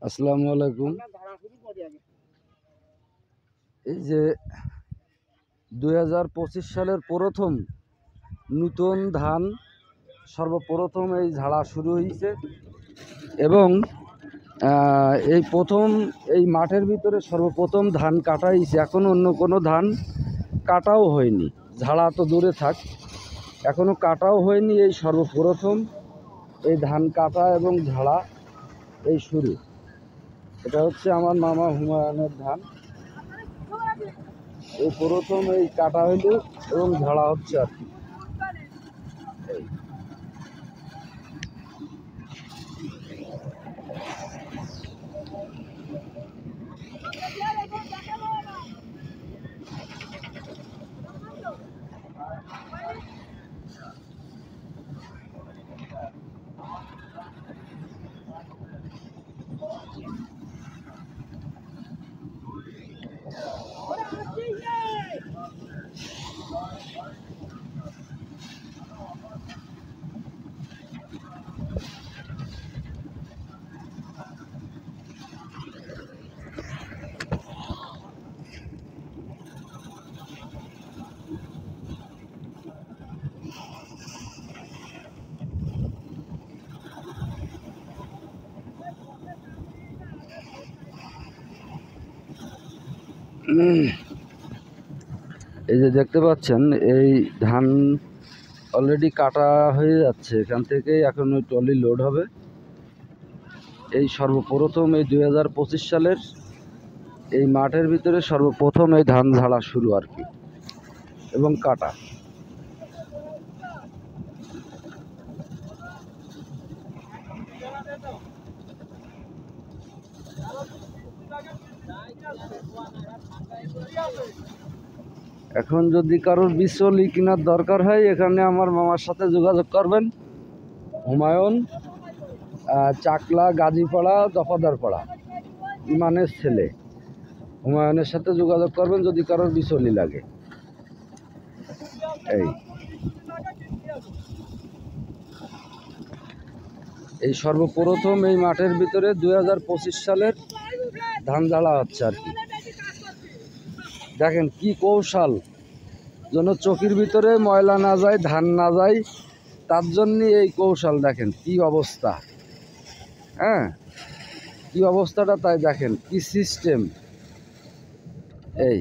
আসসালামু আলাইকুম। এই যে 2025 সালের প্রথম নূতন ধান সর্বপ্রথম এই ঝাড়া শুরু হয়েছে এবং এই প্রথম এই মাঠের ভিতরে সর্বপ্রথম ধান কাটা হয়েছে। এখন অন্য কোনো ধান কাটাও হয়নি, ঝাড়া তো দূরে থাক, এখনও কাটাও হয়নি। এই সর্বপ্রথম এই ধান কাটা এবং ঝাড়া এই শুরু। এটা হচ্ছে আমার মামা হুমায়ুনের ধান। এই প্রথম এই কাটা হইল এবং ঝাড়া হচ্ছে আর কি। এই যে দেখতে পাচ্ছেন, এই ধান অলরেডি কাটা হয়ে যাচ্ছে। এখান থেকে এখন ওই ট্রলি লোড হবে। এই সর্বপ্রথম এই 2025 সালের এই মাঠের ভিতরে সর্বপ্রথম এই ধান ঝাড়া শুরু আর কি, এবং কাটা। এখন যদি কারোর বিচলি কেনার দরকার হয়, এখানে আমার মামার সাথে যোগাযোগ করবেন। হুমায়ুন, চাকলা, গাজীপাড়া, দফাদারপাড়া, ইমানের ছেলে। হুমায়ুনের সাথে যোগাযোগ করবেন যদি কারোর বিচলি লাগে। এই সর্বপ্রথম এই মাঠের ভিতরে 2025 সালের ধান ঝাড়া হচ্ছে আর কি। দেখেন কি কৌশল, যেন চোখের ভিতরে ময়লা না যায়, ধান না যায়, তার জন্য এই কৌশল। দেখেন কি অবস্থা, হ্যাঁ কি অবস্থাটা, তাই দেখেন কি সিস্টেম। এই